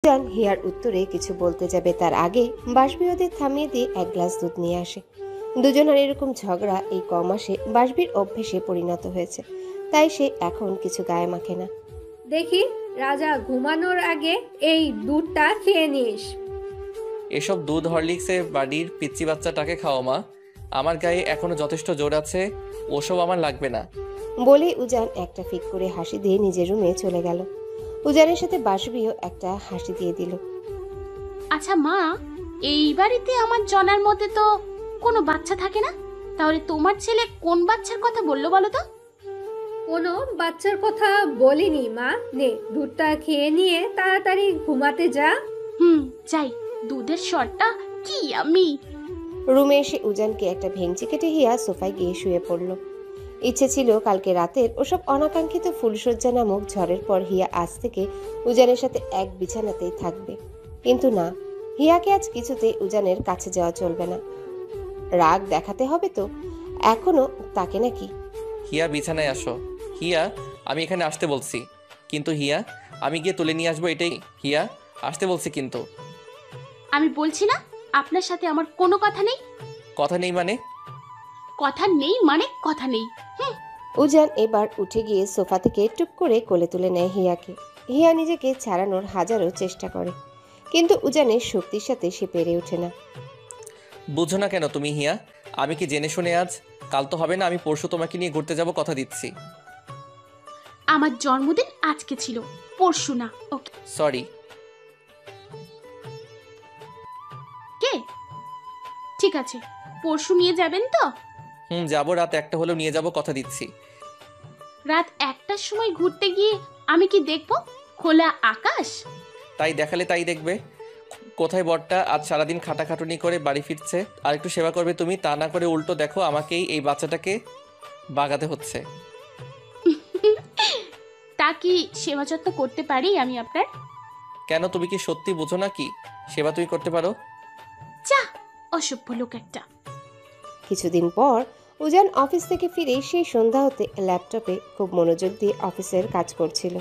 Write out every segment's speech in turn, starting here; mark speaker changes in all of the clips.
Speaker 1: উজান here উত্তরে কিছু বলতে যাবে তার আগে বাসবি ওদের থামিয়ে দিয়ে এক গ্লাস দুধ নিয়ে আসে। দুজনের এরকম ঝগড়া এই কমাসে বাসবির অভ্যেসে পরিণত হয়েছে, তাই সে এখন কিছু গায়ে মাখে না।
Speaker 2: দেখি রাজা ঘুমানোর আগে এই দুধটা খেয়ে নিস।
Speaker 3: এসব দুধ হরলিক্সে বাড়ির পিচ্চি বাচ্চাটাকে খাওয়া মা, আমার গায়ে এখনো যথেষ্ট জোর আছে, ওসব আমার লাগবে না।
Speaker 1: বলে উজান একটা ফিক করে হাসি দিয়ে নিজের রুমে চলে গেল। উজানের সাথে বাসবিও একটা হাসি দিয়ে দিল।
Speaker 4: আচ্ছা মা, এই বাড়িতে আমার জনার মধ্যে তো কোনো বাচ্চা থাকে না, তাহলে তোমার ছেলে কোন বাচ্চার কথা বললো বলো তো?
Speaker 2: কোনো বাচ্চার কথা বলিনি মা। নে দুধটা খেয়ে নিয়ে তাড়াতাড়ি ঘুমাতে যা।
Speaker 4: যাই। দুধের শটটা কি আমি।
Speaker 1: রুমে এসে উজানকে একটা ভেঙচি কেটে হিয়া সোফায় গিয়ে শুয়ে পড়ল। ইচ্ছে ছিল কালকে রাতের ওসব অনাকাঙ্ক্ষিত ফুলশয্যা নামক ঝড়ের পর হিয়া আজ থেকে উজানের সাথে এক বিছানাতেই থাকবে, কিন্তু না, হিয়াকে আজ কিছুতেই উজানের কাছে যাওয়া চলবে না। রাগ দেখাতে হবে তো এখনো তাকে নাকি।
Speaker 3: হিয়া বিছানায় আসো। হিয়া, আমি এখানে আসতে বলছি কিন্তু। হিয়া, আমি গিয়ে তুলে নিয়ে আসবো এটাই। হিয়া, আসতে বলছি কিন্তু।
Speaker 4: আমি বলছি না আপনার সাথে আমার কোনো কথা নেই।
Speaker 3: কথা নেই মানে?
Speaker 4: কথা নেই মানে কথা নেই।
Speaker 1: উজান এবার উঠে গিয়ে সোফা থেকে টুক করে কোলে তুলে নেয় হিয়াকে। হিয়া নিজেকে ছাড়ানোর হাজারো চেষ্টা করে, কিন্তু উজানের শক্তির সাথে সে পেরে ওঠে না।
Speaker 3: বুঝো না কেন তুমি হিয়া? আমি কি জেনে শুনে আজ? কাল তো হবে না, আমি পরশু তোমাকে নিয়ে ঘুরতে যাব, কথা দিচ্ছি।
Speaker 4: আমার জন্মদিন আজকে ছিল, পরশু না। Okay
Speaker 3: sorry.
Speaker 4: কে? ঠিক আছে, পরশু নিয়ে যাবেন তো?
Speaker 3: যাবো, রাত 1টা হলেও নিয়ে যাব, কথা দিচ্ছি।
Speaker 4: রাত 1টার সময় ঘুরতে গিয়ে আমি কি দেখবো? খোলা আকাশ?
Speaker 3: তাই দেখালে তাই দেখবে। কোথায় বরটা আজ সারাদিন খাটাখাটুনি করে বাড়ি ফিরছে, আর একটু সেবা করবে তুমি, তা না করে উল্টো দেখো আমাকেই এই বাচ্চাটাকে বাগাতে হচ্ছে।
Speaker 4: তা কি সেবা যত্ন করতে পারি আমি আপনার?
Speaker 3: কেন, তুমি কি সত্যি বুঝো না কি সেবা তুমি করতে পারো?
Speaker 4: যা, অসভ্য লোক একটা।
Speaker 1: কিছুদিন পর উজান অফিস থেকে ফিরে সেই সন্ধ্যা হতে ল্যাপটপে খুব মনোযোগ দিয়ে অফিসের কাজ করছিল।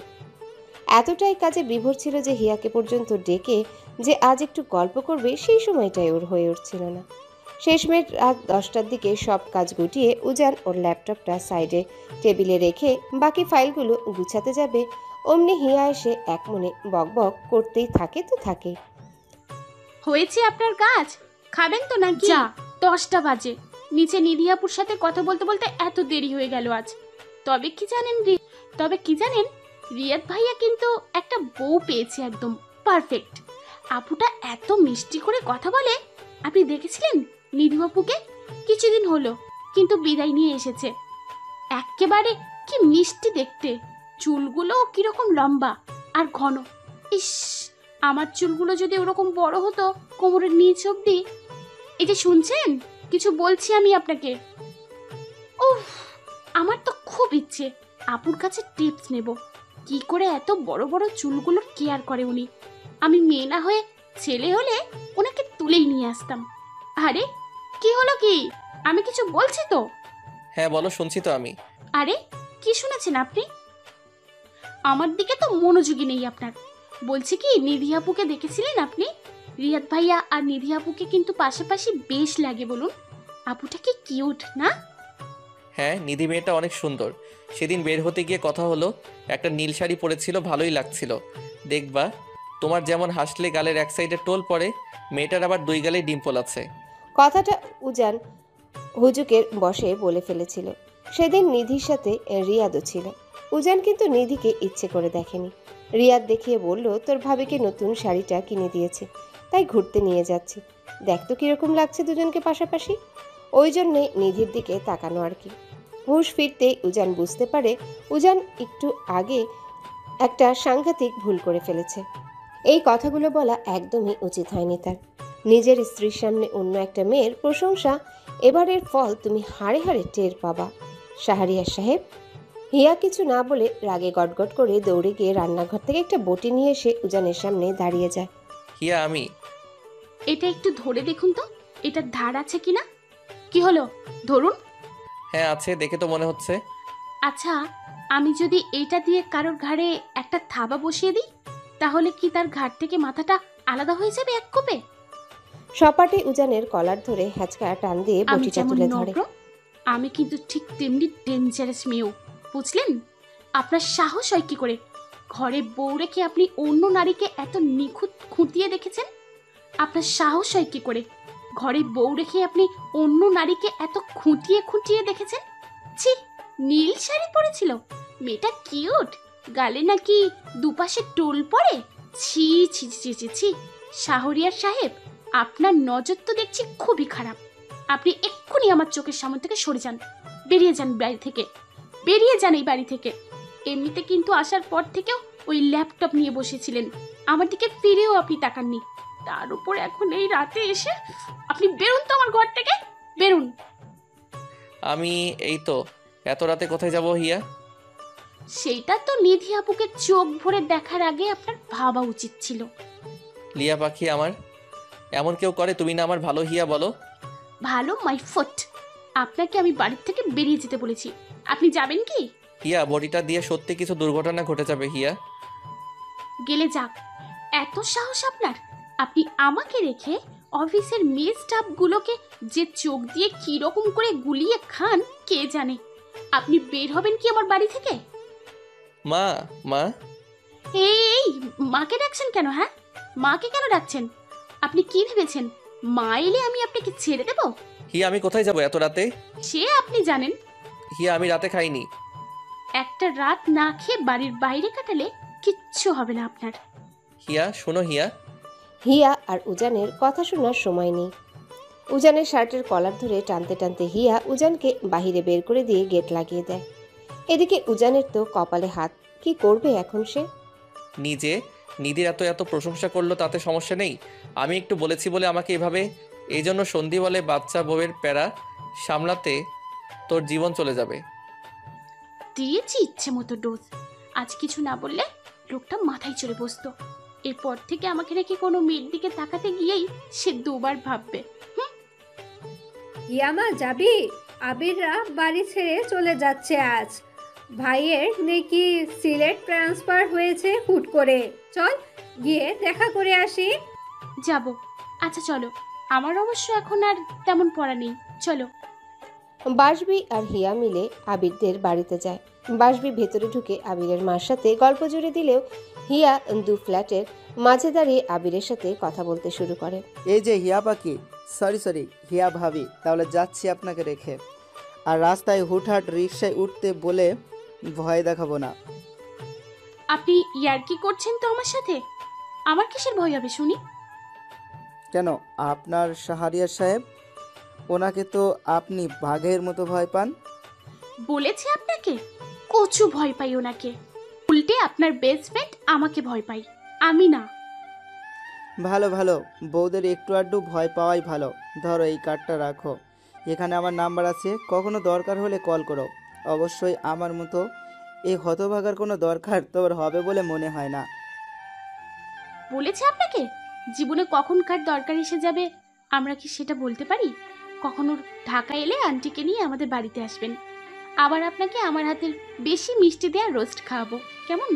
Speaker 1: এতটাই কাজে বিভোর ছিল যে হিয়াকে পর্যন্ত ডেকে যে আজ একটু গল্প করবে সেই সময়টাই ওর হয়ে উঠছিল না। শেষমেশ রাত 10টার দিকে সব কাজ গুটিয়ে উজান ওর ল্যাপটপটা সাইডে টেবিলে রেখে বাকি ফাইলগুলো গুছাতে যাবে, অমনি হিয়া এসে এক মনে বকবক করতেই থাকে তো থাকে।
Speaker 4: হয়েছে আপনার কাজ? খাবেন তো নাকি? যা, 10টা বাজে। নিচে নিধিয়াপুর সাথে কথা বলতে বলতে এত দেরি হয়ে গেল আজ। তবে কি জানেন রিয়াদ ভাইয়া কিন্তু একটা বউ পেয়েছে, একদম পারফেক্ট। আপুটা এত মিষ্টি করে কথা বলে। আপনি দেখেছিলেন নিধিবাপুকে? কিছুদিন হলো কিন্তু বিদায় নিয়ে এসেছে। একেবারে কি মিষ্টি দেখতে, চুলগুলো কিরকম লম্বা আর ঘন। ইস, আমার চুলগুলো যদি ওরকম বড় হতো কোমরের নিচ অব্দি। এই যে শুনছেন, কিছু বলছি আমি আপনাকে। উফ, আমার তো খুব ইচ্ছে আপুর কাছে টিপস নেব, কি করে এত বড় বড় চুলগুলোর কেয়ার করে উনি। আমি মেয়ে না হয়ে ছেলে হলে ওনাকে তুলেই নিয়ে আসতাম। আরে কি হলো কি? আমি কিছু বলছি তো?
Speaker 3: হ্যাঁ বলো, শুনছি তো আমি।
Speaker 4: আরে কি শুনেছেন আপনি? আমার দিকে তো মনোযোগী নেই আপনার। বলছি কি, নিধি আপুকে দেখেছিলেন আপনি? রিয়াদ ভাইয়া আর নিধি আপুকে কিন্তু পাশাপাশি বেশ লাগে, বলুন। আপুটা কি কিউট না?
Speaker 3: হ্যাঁ, নিধি মেয়েটা অনেক সুন্দর। সেদিন বের হতে গিয়ে কথা হলো, একটা নীল শাড়ি পরেছিল, ভালোই লাগছিল। দেখবা, তোমার যেমন হাসলে গালের এক সাইডে টোল পড়ে, মেয়েটার আবার 2 গালে ডিম্পল আছে।
Speaker 1: কথাটা উজান হুজুকের বসে বলে ফেলেছিল। সেদিন নিধির সাথে রিয়াদও ছিল। উজান কিন্তু নিধিকে ইচ্ছে করে দেখেনি। রিয়াদ দেখিয়ে বলল, তোর ভাবিকে নতুন শাড়িটা কিনে দিয়েছে, তাই ঘুরতে নিয়ে যাচ্ছি, দেখ তো কিরকম লাগছে দুজনকে পাশাপাশি। ওই জন্যে নিধির দিকে তাকানো আর কি। হুশ ফিরতেই উজান বুঝতে পারে উজান একটু আগে একটা সাংঘাতিক ভুল করে ফেলেছে। এই কথাগুলো বলা একদমই উচিত হয়নি তার। নিজের স্ত্রীর সামনে অন্য একটা মেয়ের প্রশংসা, এবারের ফল তুমি হাড়ে হাড়ে টের পাবা শাহরিয়ার সাহেব। হিয়া কিছু না বলে রাগে গটগট করে দৌড়ে গিয়ে রান্নাঘর থেকে একটা বটি নিয়ে এসে উজানের সামনে দাঁড়িয়ে যায়।
Speaker 3: হিয়া, আমি
Speaker 4: এটা একটু ধরে দেখুন তো, এটার ধার আছে কিনা। কি হলো, ধরুন।
Speaker 3: হ্যাঁ আছে, দেখে তো মনে হচ্ছে।
Speaker 4: আচ্ছা, আমি যদি এটা দিয়ে কারোর ঘাড়ে একটা থাবা বসিয়ে দিই? তাহলে কি তার ঘাট থেকে মাথাটা আলাদা হয়ে যাবে এক কোপে?
Speaker 1: সপাটে উজানের কলার ধরে হ্যাচকা টান দিয়ে
Speaker 4: আমি
Speaker 1: বটিটা
Speaker 4: যেমন
Speaker 1: তুলে ধরে।
Speaker 4: নম্র, আমি কিন্তু ঠিক তেমনি ডেঞ্জারাস মেয়েও, বুঝলেন? আপনার সাহস হয় কি করে? ঘরে বউ রেখে আপনি অন্য নারীকে এত নিখুঁত খুঁটিয়ে দেখেছেন? আপনার সাহস হয় কি করে? ঘরে বউ রেখে আপনি অন্য নারীকে এত খুঁটিয়ে খুঁটিয়ে দেখেছেন? ছি, নীল শাড়ি পরেছিল, মেয়েটা কিউট, গালে নাকি দুপাশে টোল পড়ে। ছি ছি ছি ছি ছি, শাহরিয়ার সাহেব, আপনার নজর তো দেখছি খুবই খারাপ। আপনি এক্ষুনি আমার চোখের সামনে থেকে সরে যান, বেরিয়ে যান বাড়ি থেকে, বেরিয়ে যান এই বাড়ি থেকে। এমনিতে কিন্তু আসার পর থেকেও ওই ল্যাপটপ নিয়ে বসেছিলেন, আমার দিকে ফিরেও আপনি তাকাননি। তার উপর এখন এই রাতে এসে আপনি বেরুন তো আমার ঘর থেকে, বেরুন।
Speaker 3: আমি এই তো এত রাতে কোথায় যাব হিয়া?
Speaker 4: সেইটা তো নিধি আপুকে চোখ ভরে দেখার আগে আপনার ভাবা উচিত ছিল।
Speaker 3: লিয়া পাখি আমার, এমন কেউ করে? তুমি না আমার ভালো হিয়া, বলো।
Speaker 4: ভালো মাই ফুট, আপনাকে আমি বাড়ির থেকে বেরিয়ে যেতে বলেছি, আপনি যাবেন কি?
Speaker 3: হিয়া, বডিটা দিয়ে সত্যি কিছু দুর্ঘটনা ঘটে যাবে হিয়া।
Speaker 4: গেলে যাক, এত সাহস আপনার? আপনি আমাকে রেখে অফিসের মেয়ে স্টাফগুলোকে যে চোখ দিয়ে কি রকম করে গুলিয়ে খান কে জানে। আপনি বের হবেন কি আমার বাড়ি থেকে?
Speaker 3: মা, মা।
Speaker 4: এই মাকে ডাকছেন কেন? হ্যাঁ, মাকে কেন ডাকছেন? আপনি কি ভেবেছেন মা এলে আমি আপনাকে ছেড়ে দেব?
Speaker 3: হিয়া, আমি কোথায় যাব এত রাতে?
Speaker 4: সে আপনি জানেন।
Speaker 3: হিয়া, আমি রাতে খাইনি।
Speaker 4: একটা রাত না খেয়ে বাড়ির বাইরে কাটালে কিচ্ছু হবে না আপনার।
Speaker 3: হিয়া, শোনো হিয়া।
Speaker 1: হিয়া আর উজানের কথা শোনার সময় নেই। উজানের শার্টের কলার ধরে টানতে টানতে হিয়া উজানকে বাহিরে বের করে দিয়ে গেট লাগিয়ে দেয়। এদিকে উজানের তো কপালে হাত, কি করবে এখন সে?
Speaker 3: নিজে নিধির এত এত প্রশংসা করলো, তাতে সমস্যা নেই। আমি একটু বলেছি বলে আমাকে এভাবে, এই জন্য সন্ধি বলে বাচ্চা বউয়ের প্যারা সামলাতে তোর জীবন চলে যাবে।
Speaker 4: দিয়েছি ইচ্ছে মতো ডোজ, আজ কিছু না বললে লোকটা মাথায় চড়ে বসতো। এরপর থেকে আমাকে রেখে কোনো মেয়ের দিকে তাকাতে গিয়েই সে দুবার ভাববে।
Speaker 2: ইয়ামা যাবি? আবিররা বাড়ি ছেড়ে চলে যাচ্ছে আজ। ভাইয়ের নাকি সিলেট ট্রান্সফার হয়েছে হুট করে। চল গিয়ে দেখা করে আসি।
Speaker 4: যাব, আচ্ছা চলো, আমার অবশ্য এখন আর তেমন পড়া নেই, চলো।
Speaker 1: বাসবি আর হিয়া মিলে আবিরদের বাড়িতে যায়। বাসবি ভেতরে ঢুকে আবিরের মার সাথে গল্প জুড়ে দিলেও হিয়া দু ফ্ল্যাটের মাঝে দাঁড়িয়ে আবিরের সাথে কথা বলতে শুরু করে।
Speaker 5: এই যে হিয়া পাখি, সরি হিয়া ভাবি, তাহলে যাচ্ছি আপনাকে রেখে। আর রাস্তায় হুটহাট রিকশায় উঠতে বলে ভয় দেখাবো না।
Speaker 4: আপনি ইয়ার্কি করছেন তো আমার সাথে? আমার কিসের ভয় হবে শুনি?
Speaker 5: কেন, আপনার শাহরিয়ার সাহেব, ওনাকে তো আপনি বাঘের মতো ভয় পান।
Speaker 4: বলেছি আপনাকে, কচু ভয় পাই ওনাকে। উল্টে আপনার বেস্ট ফ্রেন্ড আমাকে ভয় পাই, আমি না।
Speaker 5: ভালো, বউদের একটু আধটু ভয় পাওয়াই ভালো। ধরো এই কার্ডটা রাখো, এখানে আমার নাম্বার আছে, কখনো দরকার হলে কল করো। অবশ্যই আমার মতো এই হতভাগার কোনো দরকার তোর হবে বলে মনে হয় না।
Speaker 4: বলেছি আপনাকে, জীবনে কখন কার দরকার এসে যাবে আমরা কি সেটা বলতে পারি? কখনো ঢাকা এলে আন্টিকে নিয়ে আমাদের বাড়িতে আসবেন, আবার আপনাকে আমার হাতের বেশি মিষ্টি দেওয়া রোস্ট খাওয়াবো, কেমন?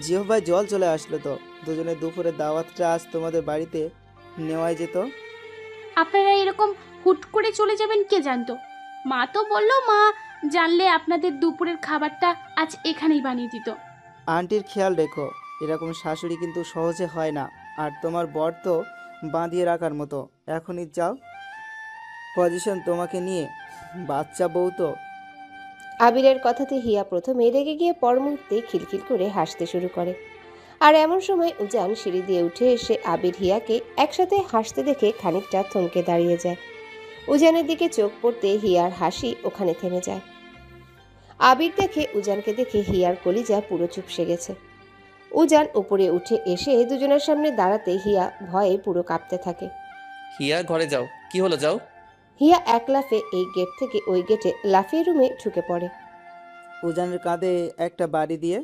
Speaker 5: জিহ্বায় জল চলে আসলো তো। দুজনে দুপুরে দাওয়াতটা আজ তোমাদের বাড়িতে নেওয়াই যেত।
Speaker 4: আপনারা এরকম হুট করে চলে যাবেন কে জানতো? মা তো বললো মা জানলে আপনাদের দুপুরের খাবারটা আজ এখানেই বানিয়ে দিত।
Speaker 5: আন্টির খেয়াল রেখো, এরকম শাশুড়ি কিন্তু সহজে হয় না। আর তোমার বর তো বাঁধিয়ে রাখার মতো। এখনই যাও, পজিশন তোমাকে নিয়ে, বাচ্চা বউ তো।
Speaker 1: আবিরের কথাতে হিয়া প্রথমে রেগে গিয়ে পর মুহূর্তে খিলখিল করে হাসতে শুরু করে। আর এমন সময় উজান সিঁড়ি দিয়ে উঠে এসে আবির হিয়াকে একসাথে হাসতে দেখে খানিকটা থমকে দাঁড়িয়ে যায়। উজানের দিকে চোখ পড়তে হিয়ার হাসি ওখানে থেমে যায়। আবির দেখে উজানকে দেখে হিয়ার কলিজা পুরো চুপসে গেছে। উজান উপরে উঠে এসে দুজনের সামনে দাঁড়াতে হিয়া ভয়ে পুরো কাঁপতে থাকে।
Speaker 3: হিয়া, ঘরে যাও। কি হলো, যাও।
Speaker 1: হিয়া এক লাফে এই গেট থেকে ওই গেটে লাফিয়ে রুমে ঢুকে পড়ে।
Speaker 5: উজানের কাঁধে একটা বাড়ি দিয়ে,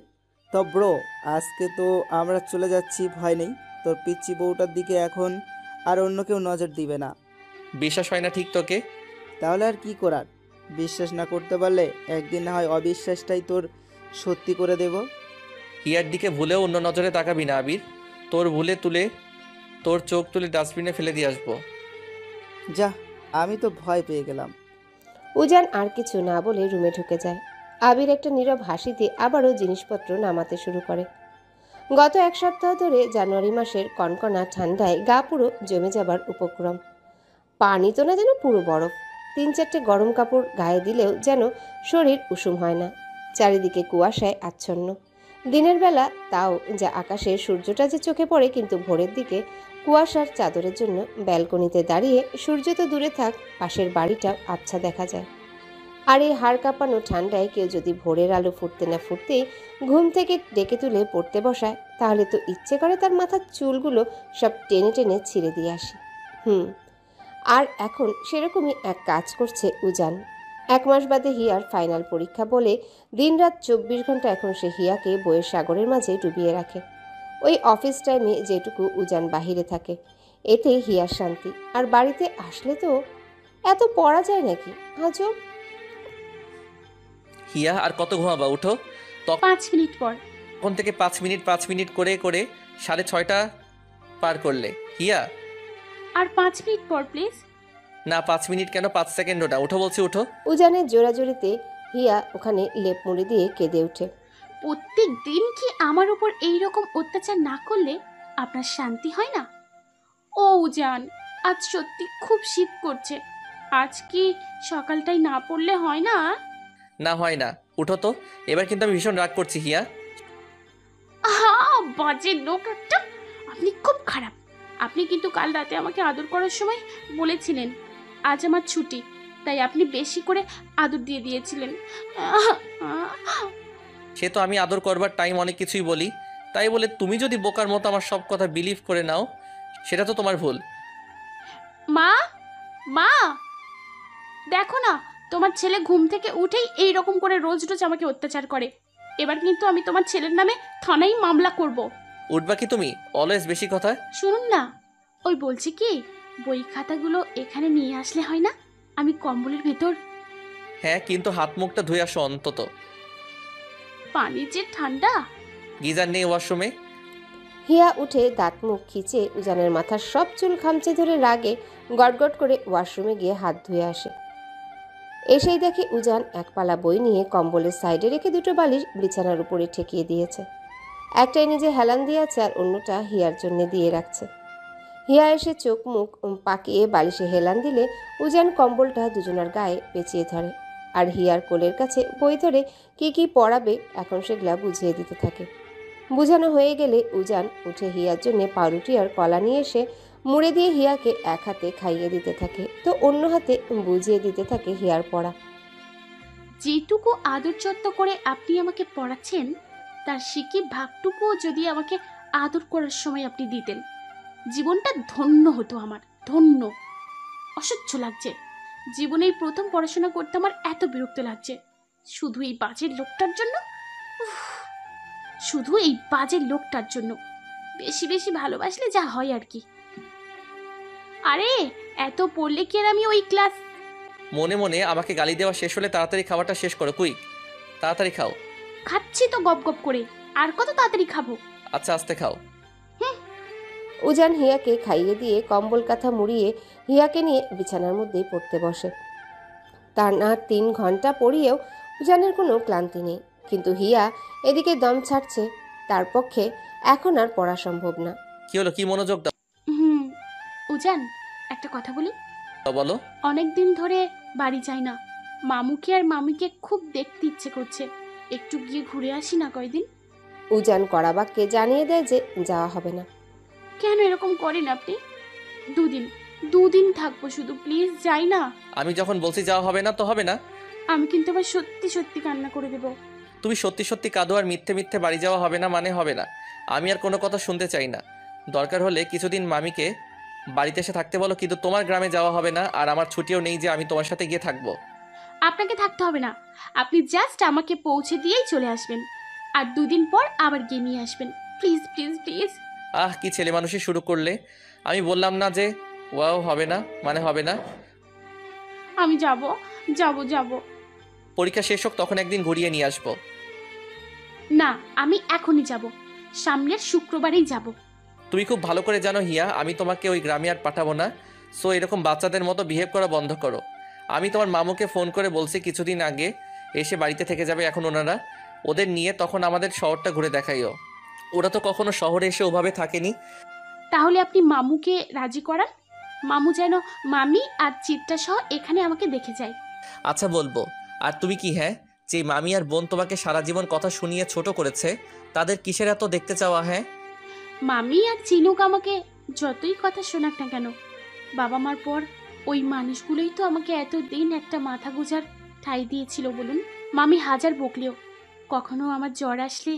Speaker 5: তো ব্রো, আজকে তো আমরা চলে যাচ্ছি, ভয় নেই। তোর পিচ্চি বউটার দিকে এখন আর অন্য কেউ নজর দিবে না।
Speaker 3: বিশ্বাস হয় না ঠিক তোকে?
Speaker 5: তাহলে আর কি করার? বিশ্বাস না করতে পারলে একদিন না হয় অবিশ্বাসটাই তোর সত্যি করে দেব।
Speaker 3: হিয়ার দিকে ভুলেও অন্য নজরে তাকাবি না আবির। তোর চোখ তুলে ডাস্টবিনে ফেলে দিয়ে আসবো।
Speaker 5: যা, আমি তো ভয় পেয়ে গেলাম।
Speaker 1: উজান আর কিছু না বলে রুমে ঢুকে যায়। আবির একটা নীরব হাসি দিয়ে আবারও জিনিসপত্র নামাতে শুরু করে। গত এক সপ্তাহ ধরে জানুয়ারি মাসের কনকনা ঠান্ডায় গা পুরো জমে যাবার উপক্রম। পানি তো না যেন পুরো বরফ। 3-4টে গরম কাপড় গায়ে দিলেও যেন শরীর উষুম হয় না। চারিদিকে কুয়াশায় আচ্ছন্ন। দিনের বেলা তাও যা আকাশে সূর্যটা যে চোখে পড়ে, কিন্তু ভোরের দিকে কুয়াশার চাদরের জন্য ব্যালকনিতে দাঁড়িয়ে সূর্য তো দূরে থাক, পাশের বাড়িটা আবছা দেখা যায়। আর এই হাড় কাঁপানো ঠান্ডায় কেউ যদি ভোরের আলো ফুটতে না ফুটতেই ঘুম থেকে ডেকে তুলে পড়তে বসায়, তাহলে তো ইচ্ছে করে তার মাথার চুলগুলো সব টেনে টেনে ছিঁড়ে দিয়ে আসি। আর এখন সেরকমই এক কাজ করছে উজান। 1 মাস বাদে হিয়ার ফাইনাল পরীক্ষা বলে দিনরাত 24 ঘন্টা এখন সে হিয়াকে বইয়ের সাগরের মাঝে ডুবিয়ে রাখে। ওই অফিস টাইমে যেটুকু উজান বাহিরে থাকে, এতে হিয়ার শান্তি। আর বাড়িতে আসলে তো এত পড়া যায় নাকি? আজব।
Speaker 3: হিয়া, আর কত ঘুমাবা? উঠো।
Speaker 4: 5 মিনিট পর।
Speaker 3: তখন থেকে 5 মিনিট করে করে 6:30 পার করলে। হিয়া,
Speaker 4: আর 5 মিনিট পর প্লিজ।
Speaker 3: না 5 মিনিট কেন, 5 সেকেন্ডও না। উঠো বলছি, উঠো।
Speaker 1: উজানের জোরাজোরিতে হিয়া ওখানে লেপ মুড়ি দিয়ে কেঁদে ওঠে।
Speaker 4: প্রত্যেক দিন কি আমার উপর এই রকম অত্যাচার না করলে আপনার শান্তি হয় না? ও উজান, আজ সত্যি খুব শীত করছে। আজ কি সকালটাই না পড়লে হয় না?
Speaker 3: না হয় না, উঠো তো। এবার কিন্তু আমি ভীষণ রাগ করছি হিয়া।
Speaker 4: আহা, বাজে লোক একটা। আপনি খুব খারাপ। আপনি কিন্তু কাল রাতে আমাকে আদর করার সময় বলেছিলেন আজ আমার ছুটি, তাই আপনি বেশি করে আদর দিয়ে দিয়েছিলেন।
Speaker 3: সে তো আমি আদর করবার টাইম অনেক কিছুই বলি, তাই বলে তুমি যদি বোকার মতো আমার সব কথা বিলিভ করে নাও, সেটা তো তোমার ভুল।
Speaker 4: মা, মা, দেখো না, তোমার ছেলে ঘুম থেকে উঠেই এই রকম করে রোজ রোজ আমাকে অত্যাচার করে। এবার কিন্তু আমি তোমার ছেলের নামে থানায় মামলা করব।
Speaker 3: উঠবা কি তুমি? অলওয়েজ বেশি কথা।
Speaker 4: শুনুন না, ওই বলছি কি, বই খাতাগুলো এখানে নিয়ে আসলে হয় না? আমি কম্বলের ভেতর।
Speaker 3: হ্যাঁ, কিন্তু হাত মুখটা ধুয়ে আসো অন্তত।
Speaker 4: পানি যে ঠান্ডা।
Speaker 3: গিজার নেই ওয়াশরুমে?
Speaker 1: হিয়া উঠে দাঁত মুখ খিচে উজানের মাথার সব চুল খামচে ধরে রাগে গটগট করে ওয়াশরুমে গিয়ে হাত ধুয়ে আসে। এসেই দেখে উজান এক পালা বই নিয়ে কম্বলের সাইডে রেখে 2টো বালিশ বিছানার উপরে ঠেকিয়ে দিয়েছে। একটাই নিজে হেলান দিয়েছে আর অন্যটা হিয়ার জন্য দিয়ে রাখছে। হিয়া এসে চোখ মুখ পাকিয়ে বালিশে হেলান দিলে উজান কম্বলটা দুজনার গায়ে পেঁচিয়ে ধরে আর হিয়ার কোলের কাছে বই ধরে কি কি পড়াবে এখন সেগুলা বুঝিয়ে দিতে থাকে। বুঝানো হয়ে গেলে উজান উঠে হিয়ার জন্য পাউরুটি আর কলা নিয়ে এসে মুড়ে দিয়ে হিয়াকে এক হাতে খাইয়ে দিতে থাকে, তো অন্য হাতে বুঝিয়ে দিতে থাকে হিয়ার পড়া।
Speaker 4: যেটুকু আদর যত্ন করে আপনি আমাকে পড়াচ্ছেন, তার সিকি ভাগটুকুও যদি আমাকে আদর করার সময় আপনি দিতেন, জীবনটা ধন্য হতো আমার। ধন্য। অসহ্য লাগছে। জীবনে প্রথম পড়াশোনা করতে আমার এত বিরক্ত লাগছে, শুধু এই বাজে লোকটার জন্য। উফ, শুধু এই বাজে লোকটার জন্য। বেশি বেশি ভালোবাসলে যা হয় আর কি। আরে এত পড়লে কি আর আমি ওই ক্লাস?
Speaker 3: মনে মনে আমাকে গালি দেওয়া শেষ হলে তাড়াতাড়ি খাবারটা শেষ করো। কুইক, তাড়াতাড়ি খাও।
Speaker 4: খাচ্ছি তো গপ গপ করে, আর কত তাড়াতাড়ি খাবো?
Speaker 3: আচ্ছা, আস্তে খাও।
Speaker 1: উজান হিয়াকে খাইয়ে দিয়ে কম্বল কাঁথা মুড়িয়ে হিয়াকে নিয়ে বিছানার মধ্যেই পড়তে বসে। তার না 3 ঘন্টা পড়িয়েও উজানের কোনো ক্লান্তি নেই, কিন্তু হিয়া এদিকে দম ছাড়ছে। তার পক্ষে এখন আর পড়া সম্ভব না।
Speaker 3: কি হলো? কি মনোযোগ দাও।
Speaker 4: উজান, একটা কথা বলি।
Speaker 3: বলো।
Speaker 4: অনেক দিন ধরে বাড়ি যাই না। মামুকে আর মামিকে খুব দেখতে ইচ্ছে করছে। একটু গিয়ে ঘুরে আসি না কয়দিন?
Speaker 1: উজান কড়াবাক্যে জানিয়ে দেয় যে যাওয়া হবে না।
Speaker 4: কেন এরকম করেন আপনি? 2 দিন থাকবো শুধু, প্লিজ যাই না।
Speaker 3: আমি যখন বলছি যাওয়া হবে না তো হবে না।
Speaker 4: আমি কিন্তু আবার সত্যি সত্যি কান্না করে দেব।
Speaker 3: তুমি সত্যি সত্যি কাঁদো আর মিথ্যে মিথ্যে বাড়ি যাওয়া হবে না মানে হবে না। আমি আর কোনো কথা শুনতে চাই না। দরকার হলে কিছুদিন মামিকে বাড়িতে এসে থাকতে বলো, কিন্তু তোমার গ্রামে যাওয়া হবে না। আর আমার ছুটিও নেই যে আমি তোমার সাথে গিয়ে থাকবো।
Speaker 4: আপনাকে থাকতে হবে না, আপনি জাস্ট আমাকে পৌঁছে দিয়েই চলে আসবেন, আর 2 দিন পর আবার গিয়ে নিয়ে আসবেন। Please please please.
Speaker 3: আহ, কি ছেলে মানুষই শুরু করলে। আমি বললাম না যে ওয়াও হবে না মানে হবে না।
Speaker 4: আমি যাব যাব যাব।
Speaker 3: পরীক্ষা শেষ হোক, তখন একদিন ঘুরিয়ে নিয়ে আসবো।
Speaker 4: না, আমি এখনই যাব, সামনের শুক্রবারেই যাব।
Speaker 3: তুমি খুব ভালো করে জানো হিয়া, আমি তোমাকে ওই গ্রামে আর পাঠাবো না। সো এরকম বাচ্চাদের মতো বিহেভ করা বন্ধ করো। আমি তোমার মামুকে ফোন করে বলছি কিছুদিন আগে এসে বাড়িতে থেকে যাবে এখন ওনারা, ওদের নিয়ে তখন আমাদের শহরটা ঘুরে দেখাইও। ওরা তো কখনো শহরে এসে ওভাবে থাকেনি।
Speaker 4: তাহলে আপনি মামুকে রাজি করান, মামু যেন মামি আর চিত্রা সহ এখানে আমাকে দেখে যায়।
Speaker 3: আচ্ছা বলবো। আর তুমি কি, হ্যাঁ, যে মামি আর বোন তোমাকে সারা জীবন কথা শুনিয়ে ছোট করেছে, তাদের কিসের এত দেখতে চাওয়া? হ্যাঁ,
Speaker 4: মামি আর চিনুক আমাকে যতই কথা শোনাক না কেন, বাবা মার পর ওই মানুষগুলোই তো আমাকে এতদিন একটা মাথা গোজার ঠাঁই দিয়েছিল বলুন। মামি হাজার বকলেও কখনো আমার জ্বর আসলে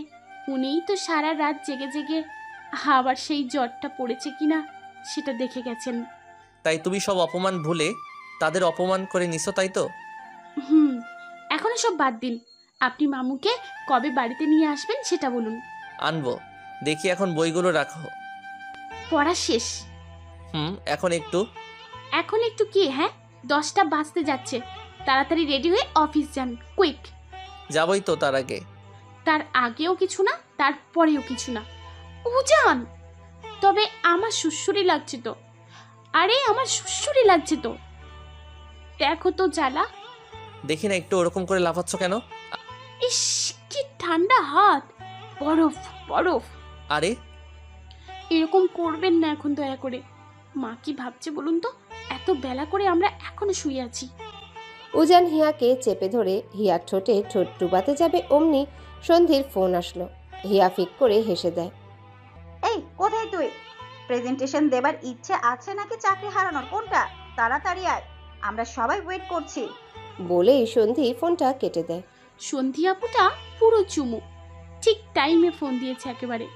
Speaker 4: উনিই তো সারা রাত জেগে জেগে আবার সেই জ্বরটা পড়েছে কিনা সেটা দেখে গেছেন।
Speaker 3: তাই তুমি সব অপমান ভুলে তাদের অপমান করে নিছো, তাই তো?
Speaker 4: হুম, এখনো সব বাদ দিন। আপনি মামুকে কবে বাড়িতে নিয়ে আসবেন সেটা বলুন।
Speaker 3: আনবো। দেখি এখন বইগুলো রাখো।
Speaker 4: পড়া শেষ?
Speaker 3: এখন একটু।
Speaker 4: এখন একটু কি? হ্যাঁ, 10টা বাজতে যাচ্ছে, তাড়াতাড়ি রেডি হয়ে অফিস যান, কুইক।
Speaker 3: যাবই তো, তার আগে।
Speaker 4: তার আগেও কিছু না, তারপরেও কিছু না। উজান, তবে আমার সুশ্রুরি লাগছে তো। আরে আমার সুশ্রুরি লাগছে তো, দেখো তো জ্বালা।
Speaker 3: দেখি না, একটু ওরকম করে লাফাচ্ছ কেন?
Speaker 4: ইস, কি ঠান্ডা হাত, বরফ বরফ।
Speaker 3: আরে
Speaker 4: এরকম করবেন না এখন দয়া করে। মা কি ভাবছে বলুন তো, এত বেলা করে আমরা এখনো শুয়ে আছি।
Speaker 1: উজান হিয়াকে চেপে ধরে হিয়ার ঠোঁটে ঠোঁট ডুবাতে যাবে অমনি সন্ধির ফোন আসলো। হিয়া ফিক করে হেসে দেয়।
Speaker 6: এই কোথায় তুই? প্রেজেন্টেশন দেবার ইচ্ছে আছে নাকি চাকরি হারানোর, কোনটা? তাড়াতাড়ি আয়, আমরা সবাই ওয়েট করছি।
Speaker 1: বলেই সন্ধি ফোনটা কেটে দেয়।
Speaker 4: সন্ধি আপুটা পুরো চুমু, ঠিক টাইমে ফোন দিয়েছে একেবারে।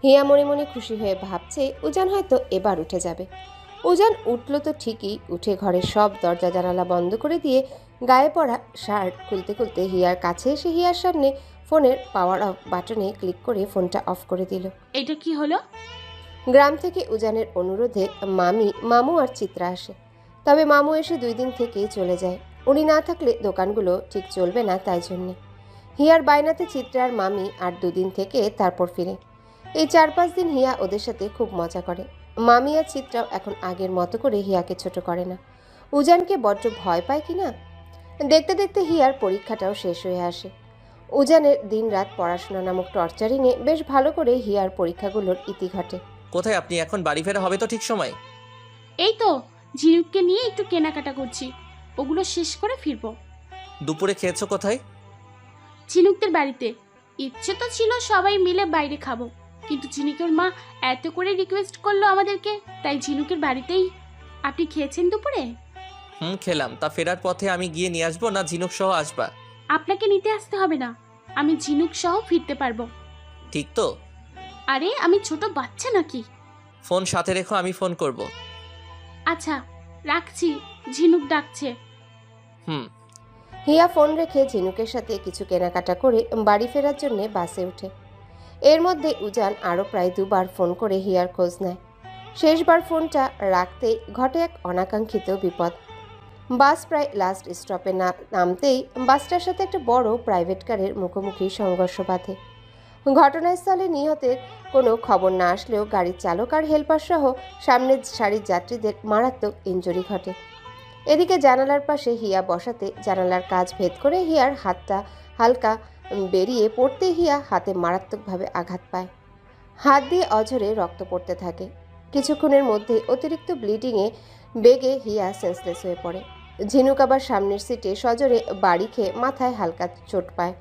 Speaker 1: হিয়া মনে মনে খুশি হয়ে ভাবছে উজান হয়তো এবার উঠে যাবে। উজান উঠল তো ঠিকই, উঠে ঘরের সব দরজা জানালা বন্ধ করে দিয়ে গায়ে পড়া শার্ট খুলতে খুলতে হিয়ার কাছে এসে হিয়ার সামনে ফোনের পাওয়ার অফ বাটনে ক্লিক করে ফোনটা অফ করে দিল।
Speaker 4: এটা কি হলো?
Speaker 1: গ্রাম থেকে উজানের অনুরোধে মামু আর চিত্রা আসে। তবে মামু এসে 2 দিন থেকেই চলে যায়। উনি না থাকলে দোকানগুলো ঠিক চলবে না, তাই জন্যে হিয়ার বায়নাতে চিত্রা আর মামি আর 2 দিন থেকে তারপর ফিরে। এই 4-5 দিন হিয়া ওদের সাথে খুব মজা করে। মামি আর চিত্রাও এখন আগের মতো করে হিয়াকে ছোট করে না। উজানকে বড্ড ভয় পায় কিনা। দেখতে দেখতে হিয়ার পরীক্ষাটাও শেষ হয়ে আসে। উজানের দিনরাত পড়াশোনা নামক টর্চারিংয়ে বেশ ভালো করে হিয়ার পরীক্ষাগুলোর ইতি ঘটে।
Speaker 3: কোথায় আপনি এখন? বাড়ি ফেরা হবে তো ঠিক সময়?
Speaker 4: এই তো ঝিনুককে নিয়ে একটু কেনাকাটা করছি, ওগুলো শেষ করে ফিরবো।
Speaker 3: দুপুরে খেয়েছো কোথায়?
Speaker 4: ঝিনুকদের বাড়িতে। ইচ্ছে তো ছিল সবাই মিলে বাইরে খাবো, কিন্তু ঝিনুকের মা এত করে রিকোয়েস্ট করলো আমাদেরকে, তাই ঝিনুকের বাড়িতেই। আপনি খেয়েছেন দুপুরে?
Speaker 3: খেলাম। তা ফেরার পথে আমি গিয়ে নিয়ে আসবো না ঝিনুক সহ আসবা?
Speaker 4: আপনাকে নিতে আসতে হবে না, আমি ঝিনুক সহ ফিরতে পারবো।
Speaker 3: ঠিক তো?
Speaker 4: আরে আমি ছোট বাচ্চা নাকি?
Speaker 3: ফোন সাথে রেখো, আমি ফোন করব।
Speaker 4: আচ্ছা রাখছি, ঝিনুক ডাকছে।
Speaker 1: হিয়া ফোন রেখে ঝিনুকের সাথে কিছু কেনাকাটা করে বাড়ি ফেরার জন্য বাসে ওঠে। এর মধ্যে উজান আরও প্রায় 2 বার ফোন করে হিয়ার খোঁজ নেয়। শেষবার ফোনটা রাখতেই ঘটে এক অনাকাঙ্ক্ষিত বিপদ। বাস প্রায় লাস্ট স্টপে নামতেই বাসটার সাথে একটা বড় প্রাইভেট কারের মুখোমুখি সংঘর্ষ বাধে। ঘটনাস্থলে নিহতের কোনো খবর না আসলেও গাড়ির চালক আর হেলপার সহ সামনের সারির যাত্রীদের মারাত্মক ইনজুরি ঘটে। এদিকে জানালার পাশে হিয়া বসাতে জানালার কাঁচ ভেদ করে হিয়ার হাতটা হালকা বেরিয়ে পড়তে হিয়া হাতে মারাত্মকভাবে আঘাত পায়। হাত দিয়ে অঝরে রক্ত পড়তে থাকে। কিছুক্ষণের মধ্যেই অতিরিক্ত ব্লিডিংয়ে বেগে হিয়া সেন্সলেস হয়ে পড়ে। ঝিনুক আবার সামনের সিটে সজোরে বাড়ি খেয়ে মাথায় হালকা চোট পায়।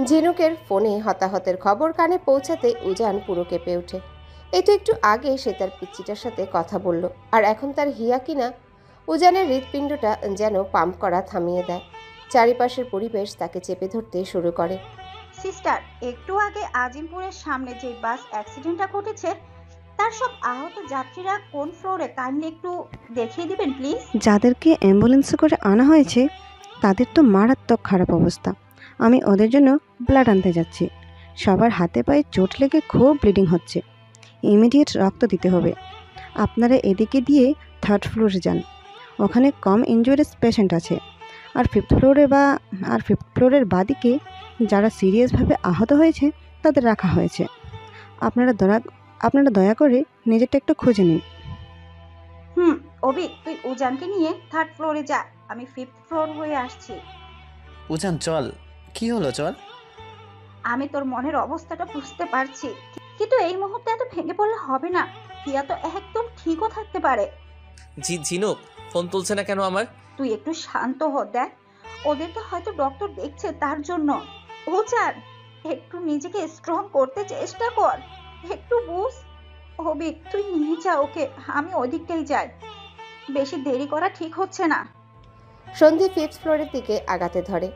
Speaker 1: ঝিনুকের ফোনে হতাহতের খবর কানে পৌঁছাতে উজান পুরো কেঁপে ওঠে। এই তো একটু আগে সে তার পিচ্চিটার সাথে কথা বলল, আর এখন তার হিয়া কিনা। উজানের হৃৎপিণ্ডটা যেন পাম্প করা থামিয়ে দেয়। চারিপাশের পরিবেশ তাকে চেপে ধরতে শুরু করে।
Speaker 6: সিস্টার, একটু আগে আজিমপুরের সামনে যে বাস অ্যাক্সিডেন্টটা ঘটেছে, তার সব আহত যাত্রীরা কোন ফ্লোরে, কাইন্ডলি একটু দেখিয়ে দিবেন প্লিজ।
Speaker 7: যাদেরকে অ্যাম্বুলেন্সে করে আনা হয়েছে তাদের তো মারাত্মক খারাপ অবস্থা। আমি ওদের জন্য ব্লাড আনতে যাচ্ছি। সবার হাতে পায়ে চোট লেগে খুব ব্লিডিং হচ্ছে, ইমিডিয়েট রক্ত দিতে হবে। আপনারা এদিকে দিয়ে 3rd ফ্লোরে যান, ওখানে কম ইনজুরিস পেশেন্ট আছে। আর ফিফথ ফ্লোরের বাদিকে যারা সিরিয়াসভাবে আহত হয়েছে তাদের রাখা হয়েছে। আপনারা দয়া করে নিজেরটা একটু খুঁজে নিন।
Speaker 6: অভি, তুই উজানকে নিয়ে 3rd ফ্লোরে যা, আমি 5th ফ্লোর হয়ে আসছি।
Speaker 8: উজান চল, কি হলো চল।
Speaker 6: আমি তোর মনের অবস্থাটা বুঝতে পারছি, কিন্তু এই মুহূর্তে এত ভেঙে পড়লে হবে না। হিয়া তো একদম ঠিকও থাকতে পারে।
Speaker 3: ঝিনুক ফোন তুলছে না কেন আমার?
Speaker 6: তুই একটু শান্ত হ, দেখ ওদেরকে হয়তো ডক্টর দেখছে তার জন্য। উজান, একটু নিজেকে স্ট্রং করতে চেষ্টা কর, একটু বুঝ। অভি, তুই নিয়ে যা ওকে, আমি ওদিকটাই যাই। বেশি দেরি করা ঠিক হচ্ছে না।
Speaker 1: সন্ধি 5th ফ্লোরের দিকে আগাতে ধরে।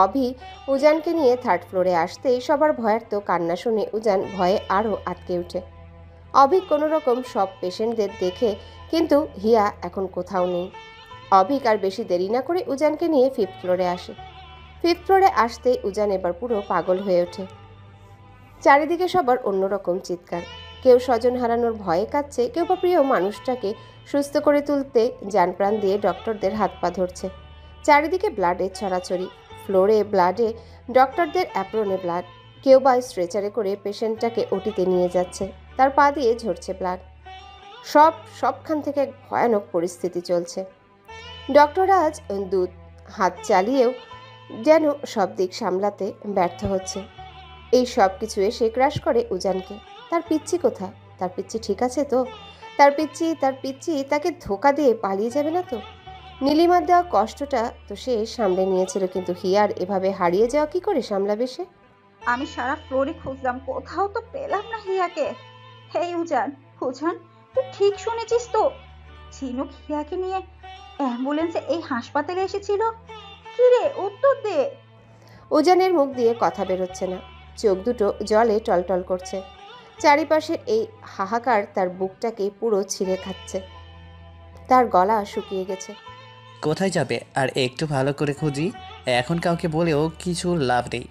Speaker 1: অভি উজানকে নিয়ে 3rd ফ্লোরে আসতেই সবার ভয়ার্ত কান্না শুনে উজান ভয়ে আরও আটকে ওঠে। অভিক কোনো রকম সব পেশেন্টদের দেখে, কিন্তু হিয়া এখন কোথাও নেই। অভিক আর বেশি দেরি না করে উজানকে নিয়ে 5th ফ্লোরে আসে। 5th ফ্লোরে আসতেই উজান এবার পুরো পাগল হয়ে ওঠে। চারিদিকে সবার অন্যরকম চিৎকার। কেউ স্বজন হারানোর ভয়ে কাঁদছে, কেউ বা প্রিয় মানুষটাকে সুস্থ করে তুলতে জানপ্রাণ দিয়ে ডক্টরদের হাত পা ধরছে। চারিদিকে ব্লাডের ছড়াছড়ি, ফ্লোরে ব্লাডে, ডক্টরদের অ্যাপ্রনে ব্লাড। কেউ বা স্ট্রেচারে করে পেশেন্টটাকে ওটিতে নিয়ে যাচ্ছে, তার পা দিয়ে ঝরছে ব্লাড। সবখান থেকে এক ভয়ানক পরিস্থিতি চলছে। ডক্টর আজ দুধ হাত চালিয়েও যেন সব দিক সামলাতে ব্যর্থ হচ্ছে। এই সব কিছু এসে ক্রাশ করে উজানকে। তার পিচ্চি কোথায়? তার পিচ্চি ঠিক আছে তো? তার পিচ্চি তাকে ধোকা দিয়ে পালিয়ে যাবে না তো? নীলিমার দেওয়া কষ্টটা তো সে সামলে নিয়েছিল, কিন্তু হিয়ার এভাবে হারিয়ে যাওয়া কি করে সামলাবে সে?
Speaker 6: আমি সারা ফ্লোরে খুঁজলাম, কোথাও তো পেলাম না হিয়াকে। হেই উজান, তুই ঠিক শুনেছিস তো? ঝিনুক হিয়াকে নিয়ে অ্যাম্বুলেন্সে এই হাসপাতালে এসেছিল। কি রে, উত্তর দে।
Speaker 1: উজানের মুখ দিয়ে কথা বেরোচ্ছে না, চোখ দুটো জলে টলটল করছে। চারিপাশের এই হাহাকার তার বুকটাকে পুরো ছিঁড়ে খাচ্ছে। তার গলা শুকিয়ে গেছে।
Speaker 8: কোথায় যাবে আর একটু ভালো করে খুঁজি। এখন কাউকে বলেও কিছু লাভ নেই,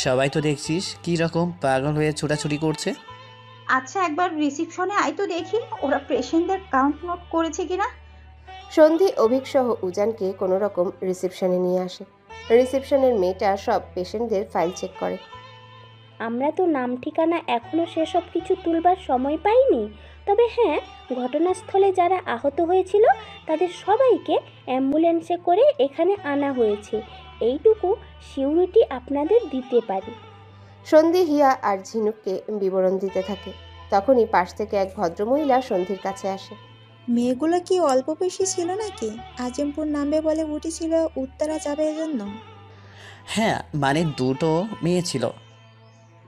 Speaker 8: সবাই তো দেখছিস কি রকম পাগল হয়ে ছোটাছুটি করছে।
Speaker 6: আচ্ছা, একবার রিসিপশনে আয় তো দেখি ওরা পেশেন্টদের কাউন্ট নোট করেছে কিনা।
Speaker 1: সন্ধি অভিক সহ উজানকে কোনো রকম রিসেপশনে নিয়ে আসে। রিসেপশনের মেয়েটা সব পেশেন্টদের ফাইল চেক করে।
Speaker 9: আমরা তো নাম ঠিকানা এখনও সেসব কিছু তুলবার সময় পাইনি, তবে হ্যাঁ, ঘটনাস্থলে যারা আহত হয়েছিল তাদের সবাইকে অ্যাম্বুলেন্সে করে এখানে আনা হয়েছে, এইটুকু সিউরিটি আপনাদের দিতে পারি।
Speaker 1: সন্ধি হিয়া আর ঝিনুককে বিবরণ দিতে থাকে। তখনই পাশ থেকে এক ভদ্রমহিলা সন্ধির কাছে আসে।
Speaker 10: মেয়েগুলো কি অল্প বেশি ছিল নাকি? আজিমপুর নামবে বলে উঠেছিল উত্তরা যাবে জন্য।
Speaker 8: হ্যাঁ, মানে দুটো মেয়ে ছিল,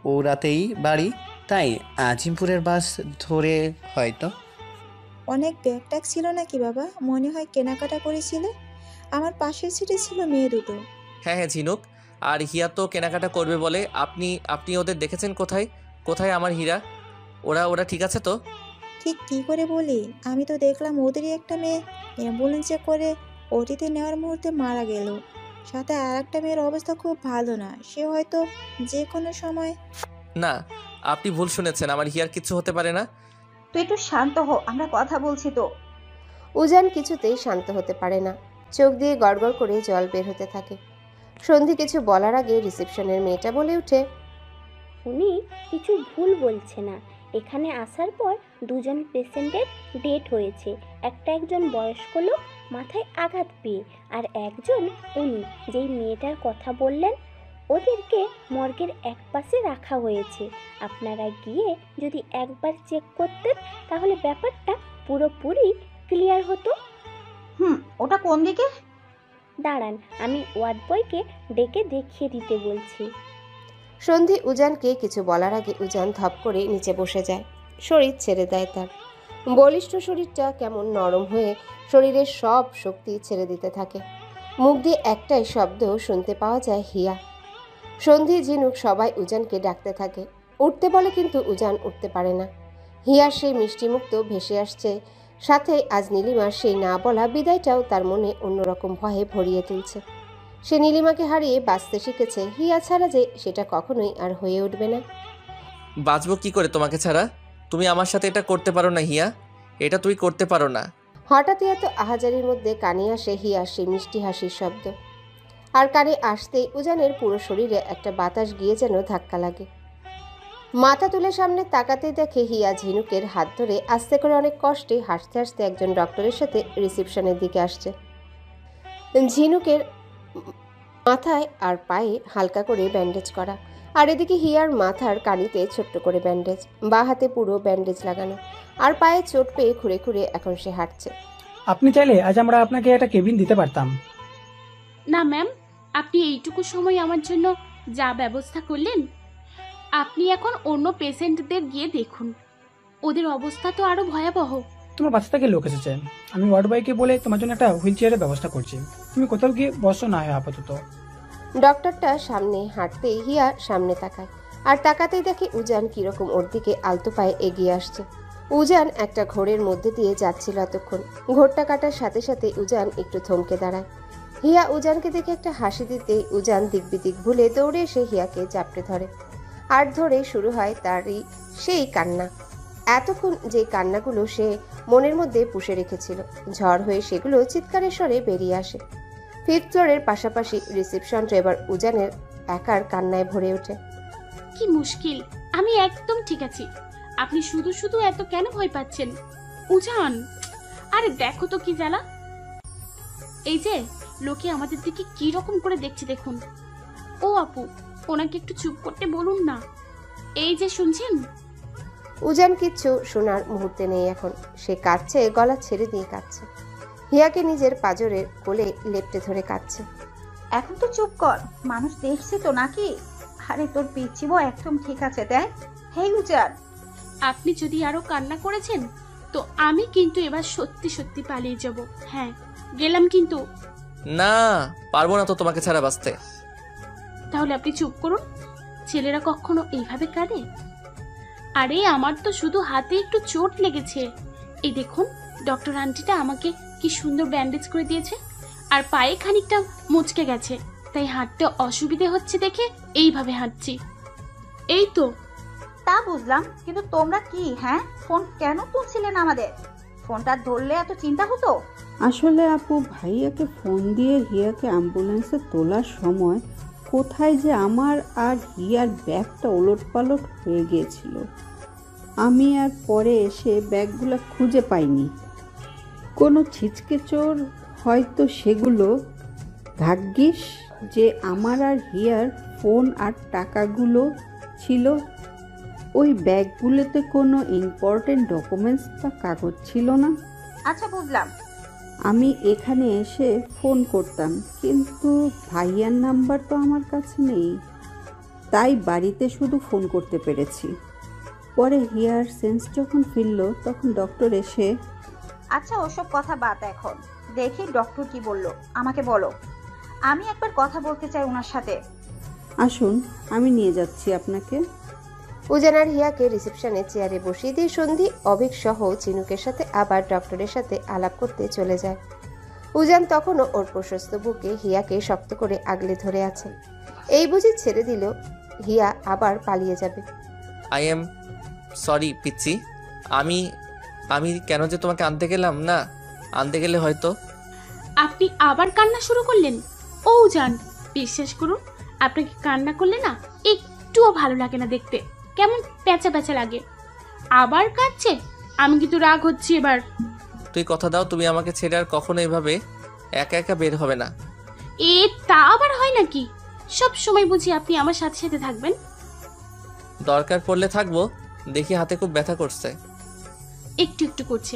Speaker 8: ও রাতেই বাড়ি, তাই আজিমপুরের বাস ধরে হয়তো।
Speaker 10: অনেক ব্যাগ ট্যাগ ছিল নাকি বাবা? মনে হয় কেনাকাটা করেছিলে। আমার পাশের সিটে ছিল মেয়ে দুটো।
Speaker 3: হ্যাঁ ঝিনুক, আর হিয়া তো কেনাকাটা করবে বলে। আপনি ওদের দেখেছেন কোথায়? কোথায় আমার হীরা? ওরা ঠিক আছে তো?
Speaker 10: ঠিক কি করে বলি, আমি তো দেখলাম ওদেরই একটা মেয়ে অ্যাম্বুলেন্সে করে ওটিতে নেওয়ার মুহূর্তে মারা গেল। সাথে আর একটা মেয়ের অবস্থা খুব ভালো না, সে হয়তো যে কোনো সময়।
Speaker 3: না, আপনি ভুল শুনেছেন, আমার হিয়ার কিছু হতে পারে না।
Speaker 6: তুই একটু শান্ত হ, আমরা কথা বলছি তো।
Speaker 1: উজান কিছুতেই শান্ত হতে পারে না, চোখ দিয়ে গড়গড় করে জল বের হতে থাকে। সন্ধি কিছু বলার আগে রিসেপশনের মেয়েটা বলে ওঠে,
Speaker 9: উনি কিছু ভুল বলছে না। এখানে আসার পর দুজন পেশেন্টের ডেট হয়েছে, একজন বয়স্ক লোক মাথায় আঘাত পেয়ে, আর একজন উনি যেই মেয়েটার কথা বললেন। ওদেরকে মর্গের এক পাশে রাখা হয়েছে। আপনারা গিয়ে যদি একবার চেক করতেন তাহলে ব্যাপারটা পুরোপুরি ক্লিয়ার হতো।
Speaker 6: ওটা কোন দিকে?
Speaker 9: দাঁড়ান, আমি ওয়ার্ড বয়কে ডেকে দেখিয়ে দিতে বলছি।
Speaker 1: সন্ধি উজানকে কিছু বলার আগে উজান ধপ করে নিচে বসে যায়। শরীর ছেড়ে দেয় তার। বলিষ্ঠ শরীরটা কেমন নরম হয়ে শরীরের সব শক্তি ছেড়ে দিতে থাকে। মুখ দিয়ে একটাই শব্দ শুনতে পাওয়া যায়, হিয়া। সন্ধি ঝিনুক সবাই উজানকে ডাকতে থাকে। উঠতে বলে, কিন্তু উজান উঠতে পারে না। হিয়ার সেই মিষ্টিমুক্ত ভেসে আসছে, সাথে আজ নীলিমার সেই না বলা বিদায়টাও তার মনে অন্যরকম ভয়ে ভরিয়ে তুলছে। সে নীলিমাকে হারিয়ে বাঁচতে শিখেছে, হিয়া ছাড়া যে সেটা কখনোই আর হয়ে উঠবে না।
Speaker 3: বাঁচবো কি করে তোমাকে ছাড়া? তুমি আমার সাথে এটা করতে পারো না হিয়া, এটা তুই করতে পারো না।
Speaker 1: হঠাৎই এত আহাজারির মধ্যে কানে আসে হিয়ার সেই মিষ্টি হাসির শব্দ। আর কানে আসতেই উজানের পুরো শরীরে একটা বাতাস গিয়ে যেন ধাক্কা লাগে। মাথা তুলে সামনে তাকাতেই দেখে হিয়া ঝিনুকের হাত ধরে আস্তে করে অনেক কষ্টে হাসতে হাসতে একজন ডক্টরের সাথে রিসেপশনের দিকে আসছে। ঝিনুকের মাথায় আর পায়ে হালকা করে ব্যান্ডেজ করা, আর এদিকে হিয়ার মাথার কানিতে ছোট্ট করে ব্যান্ডেজ, বা হাতে পুরো ব্যান্ডেজ লাগানো, আর পায়ে চোট পেয়ে ঘুরে ঘুরে এখন সে হাঁটছে।
Speaker 11: আপনি চাইলে আজ আমরা আপনাকে একটা কেবিন দিতে পারতাম।
Speaker 4: না ম্যাম, আপনি এইটুকু সময় আমার জন্য যা ব্যবস্থা করলেন, আপনি এখন অন্য পেশেন্টদের গিয়ে দেখুন, ওদের অবস্থা তো আরো ভয়াবহ।
Speaker 11: তোমার বাচ্চা থেকে লোক এসেছে, আমি ওয়ার্ড বয়কে বলে তোমার জন্য একটা হুইল চেয়ারের ব্যবস্থা করছি। তুমি কোথাও গিয়ে বসো না হয় আপাতত।
Speaker 1: ডক্টরটা সামনে হাঁটতেই হিয়া সামনে তাকায়, আর তাকাতেই দেখে উজান কিরকম ওর দিকে আলতো পায়ে এগিয়ে আসছে। উজান একটা ঘোরের মধ্যে দিয়ে যাচ্ছিল এতক্ষণ। ঘোরটা কাটার সাথে সাথে উজান একটু থমকে দাঁড়ায়। হিয়া উজানকে দেখে একটা হাসি দিতেই উজান দিকবিদিক ভুলে দৌড়ে এসে হিয়াকে চাপড়ে ধরে, আর ধরে শুরু হয় তারই সেই কান্না। এতক্ষণ যে কান্নাগুলো সে মনের মধ্যে পুষে রেখেছিল, ঝড় হয়ে সেগুলো চিৎকারের স্বরে বেরিয়ে আসে। 5th ফ্লোরের পাশাপাশি রিসেপশনটা এবার উজানের একার কান্নায় ভরে ওঠে।
Speaker 4: কি মুশকিল, আমি একদম ঠিক আছি, আপনি শুধু শুধু এত কেন ভয় পাচ্ছেন? উজান, আরে দেখো তো কি জ্বালা। এই যে লোকে আমাদের দিকে কি রকম করে দেখছে দেখুন। ও আপু, ওনাকে একটু চুপ করতে বলুন না। এই যে শুনছেন?
Speaker 1: উজান কিচ্ছু শোনার মুহূর্তে নেই এখন। সে কাঁদছে, গলা ছেড়ে দিয়ে কাঁদছে। হিয়াকে নিজের পাঁজরের কোলে লেপ্টে ধরে কাঁদছে।
Speaker 6: এখন তো চুপ কর, মানুষ দেখছে তো নাকি? আরে তোর পিচ্চিবো একদম ঠিক আছে, দেখ। হে উজান,
Speaker 4: আপনি যদি আরো কান্না করেছেন তো আমি কিন্তু এবার সত্যি সত্যি পালিয়ে যাব। হ্যাঁ, গেলাম কিন্তু।
Speaker 3: না, পারবো না তো তোমাকে ছাড়া বাঁচতে।
Speaker 4: তাহলে আপনি চুপ করুন। ছেলেরা কখনো এইভাবে কাঁদে? আরে আমার তো শুধু হাতে একটু চোট লেগেছে। এই দেখুন, ডক্টর আন্টিটা আমাকে কি সুন্দর ব্যান্ডেজ করে দিয়েছে, আর পায়ে খানিকটা মুচকে গেছে, তাই হাঁটতে অসুবিধে হচ্ছে দেখে এইভাবে হাঁটছি। এই তো।
Speaker 6: তা বুঝলাম, কিন্তু তোমরা কি ফোন কেন তুলছিলেন আমাদের? ফোনটা ধরলে এত চিন্তা হতো?
Speaker 12: আসলে আপু, ভাইয়াকে ফোন দিয়ে হিয়াকে অ্যাম্বুলেন্সে তোলার সময় কোথায় যে আমার আর হিয়ার ব্যাগটা ওলটপালট হয়ে গিয়েছিল। আমি আর পরে এসে ব্যাগগুলো খুঁজে পাইনি। কোনো ছিচকে চোর হয়তো সেগুলো। ভাগ্যিস যে আমার আর হিয়ার ফোন আর টাকাগুলো ছিল। ওই ব্যাগগুলোতে কোনো ইম্পর্টেন্ট ডকুমেন্টস বা কাগজ ছিল না।
Speaker 6: আচ্ছা, বুঝলাম।
Speaker 12: আমি এখানে এসে ফোন করতাম, কিন্তু ভাইয়ার নাম্বার তো আমার কাছে নেই, তাই বাড়িতে শুধু ফোন করতে পেরেছি। পরে হিয়ার সেন্স যখন ফিরল তখন ডক্টর এসে।
Speaker 6: আচ্ছা, ওসব কথা বাদ, এখন দেখি ডক্টর কি বলল, আমাকে বলো। আমি একবার কথা বলতে চাই ওনার সাথে।
Speaker 12: আসুন, আমি নিয়ে যাচ্ছি আপনাকে।
Speaker 1: উজান আর হিয়াকে রিসেপশনে চেয়ারে বসিয়ে দিয়ে সন্ধি অভিক সহ চিনুকের সাথে আবার ডক্টরের সাথে আলাপ করতে চলে যায়। উজান তখনও ওর প্রশস্ত বুকে হিয়াকে শক্ত করে আগলে ধরে আছে। এই বুঝি ছেড়ে দিল হিয়া আবার পালিয়ে যাবে।
Speaker 3: আই এম সরি পিচ্চি, আমি আমি কেন যে তোমাকে আনতে গেলাম না, আনতে গেলে হয়তো।
Speaker 4: আপনি আবার কান্না শুরু করলেন? ও উজান, বিশ্বাস করুন, আপনাকে কান্না করলে না একটুও ভালো লাগে না দেখতে, কেমন প্যাঁচা প্যাঁচা লাগে। আবার কাঁদছে, আমি কিন্তু রাগ হচ্ছি এবার।
Speaker 3: তুই কথা দাও, তুমি আমাকে ছেড়ে আর কখনো এভাবে একা একা বের হবে না।
Speaker 4: এ তা আবার হয় নাকি? সব সময় বুঝি আপনি আমার সাথে সাথে থাকবেন?
Speaker 3: দরকার পড়লে থাকবো। দেখি হাতে খুব ব্যথা করছে।
Speaker 4: একটু একটু করছে,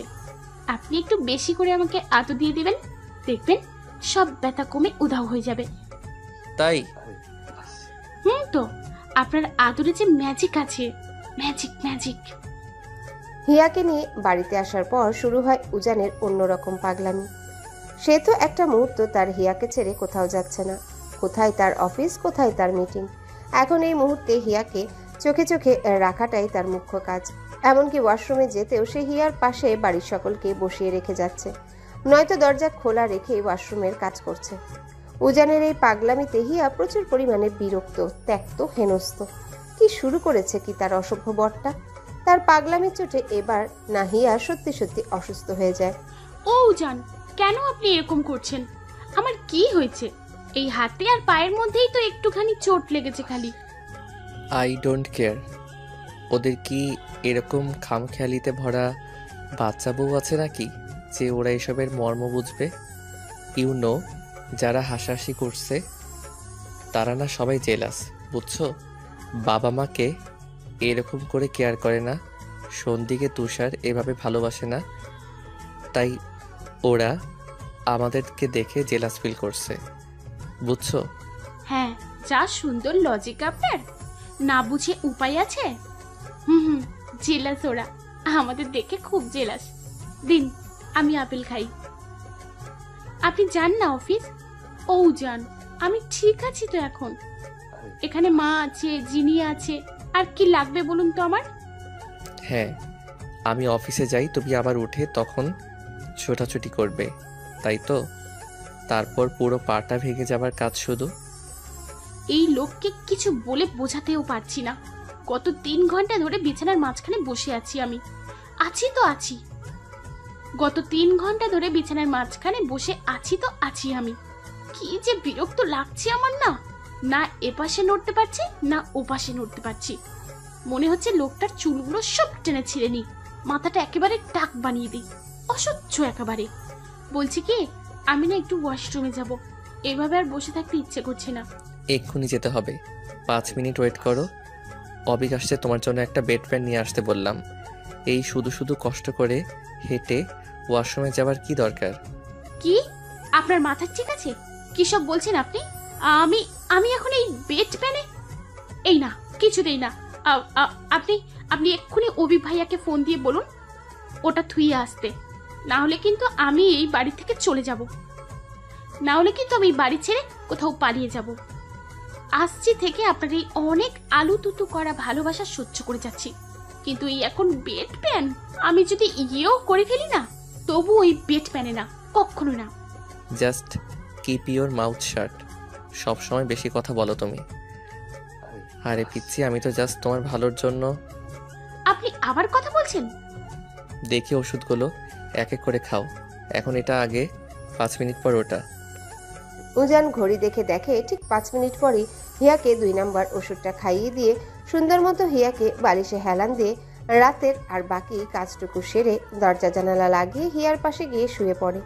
Speaker 4: আপনি একটু বেশি করে আমাকে আতো দিয়ে দিবেন, দেখবেন সব ব্যথা কমে উধাও হয়ে যাবে।
Speaker 3: তাই?
Speaker 4: তো আপনার আদরে যে ম্যাজিক আছে, ম্যাজিক ম্যাজিক।
Speaker 1: হিয়াকে নিয়ে বাড়িতে আসার পর শুরু হয় উজানের অন্যরকম পাগলামি। সে তো একটা মুহূর্ত তার হিয়াকে ছেড়ে কোথাও যাচ্ছে না। কোথায় তার অফিস, কোথায় তার মিটিং। এখন এই মুহূর্তে হিয়াকে চোখে চোখে রাখাটাই তার মুখ্য কাজ। এমনকি ওয়াশরুমে যেতেও সে হিয়ার পাশে বাড়ির সকলকে বসিয়ে রেখে যাচ্ছে, নয়তো দরজা খোলা রেখে ওয়াশরুমের কাজ করছে। উজানের এই পাগলামিতে হিয়া প্রচুর পরিমাণে বিরক্ত, ত্যক্ত, হেনস্ত। কি শুরু করেছে কি তার অসভ্য বরটা? তার পাগলামির চোটে এবার না হিয়া সত্যি সত্যি অসুস্থ হয়ে যায়।
Speaker 4: ও উজান, কেন আপনি এরকম করছেন? আমার কি হয়েছে? এই হাতে আর পায়ের মধ্যেই তো একটুখানি চোট লেগেছে খালি।
Speaker 3: I don't care. ওদের কি এরকম খামখেয়ালিতে ভরা বাচ্চা বউ আছে নাকি যে ওরা এসবের মর্ম বুঝবে? যারা হাসাহাসি করছে তারা না সবাই জেলাস, বুঝছো? বাবা মাকে এরকম করে কেয়ার করে না, সন্ধিকে তুষার এভাবে ভালোবাসে না, তাই ওরা আমাদেরকে দেখে জেলাস ফিল করছে, বুঝছো?
Speaker 4: হ্যাঁ, যা সুন্দর লজিক আপনার, না বুঝে উপায় আছে? হুম, জেলাস ওরা, আমাদের দেখে খুব জেলাস। দিন আমি আপেল খাই। আপনি যান না অফিস। ও যান, আমি ঠিক আছি তো এখন। এখানে মা আছে, জিনি আছে, আর কি লাগবে বলুন তো আমার?
Speaker 3: হ্যাঁ, আমি অফিসে যাই, তুমি আবার উঠে তখন ছোটাছুটি করবে, তাই তো? তারপর পুরো পাটা ভেঙে যাবার কাজ শুধু।
Speaker 4: এই লোককে কিছু বলে বোঝাতেও পারছি না। গত 3 ঘন্টা ধরে বিছানার মাঝখানে বসে আছি আমি। আছি তো আছি। গত 3 ঘন্টা ধরে বিছানার মাঝখানে বসে আছি তো আছি আমি। কি যে বিরক্ত লাগছে আমার না। না এপাশে নড়তে পারছি, না ওপাশে নড়তে পারছি। মনে হচ্ছে লোকটার চুলগুলো সব টেনে ছিঁড়ে নি, মাথাটা একেবারে টাক বানিয়ে দিই। অসহ্য একেবারে। বলছি কি, আমি না একটু ওয়াশরুমে যাব। এভাবে আর বসে থাকতে ইচ্ছে করছে না।
Speaker 3: এক্ষুনি যেতে হবে। 5 মিনিট ওয়েট করো। অবিক আসছে, তোমার জন্য একটা বেড প্যান নিয়ে আসতে বললাম। এই শুধু শুধু কষ্ট করে হেঁটে ওয়াশরুমে যাবার কি দরকার?
Speaker 4: কি আপনার মাথা ঠিক আছে? কি সব বলছেন আপনি? আমি আমি এখন এই বেড প্যানে? এই না, কিছুতেই না। আপনি আপনি এক্ষুনি অবি ভাইয়াকে ফোন দিয়ে বলুন ওটা থুইয়ে আসতে। না হলে কিন্তু আমি এই বাড়ি থেকে চলে যাব। না হলে কিন্তু আমি এই বাড়ি ছেড়ে কোথাও পালিয়ে যাব। আসছি থেকে আপনার এই অনেক আলু তুতু করা ভালোবাসা সহ্য করে যাচ্ছি, কিন্তু এই এখন বেড প্যান আমি যদি ইয়েও করে ফেলি না, তবু ওই বেড প্যানে না, কখনো না।
Speaker 3: জাস্ট কিপ ইওর মাউথ শাট। সব সময় বেশি কথা বলো তুমি। আরে পিচ্ছি, আমি তো জাস্ট তোমার ভালোর জন্য।
Speaker 4: আপনি আবার কথা বলছেন?
Speaker 3: দেখি ওষুধগুলো এক এক করে খাও। এখন এটা আগে, 5 মিনিট পর ওটা।
Speaker 1: উজান ঘড়ি দেখে দেখে ঠিক 5 মিনিট পরই হিয়াকে 2 নাম্বার ওষুধটা খাইয়ে দিয়ে সুন্দর মতো হিয়াকে বালিশে হেলান দিয়ে রাতের আর বাকি কাজটুকু সেরে দরজা জানালা লাগিয়ে হিয়ার পাশে গিয়ে শুয়ে পড়ে।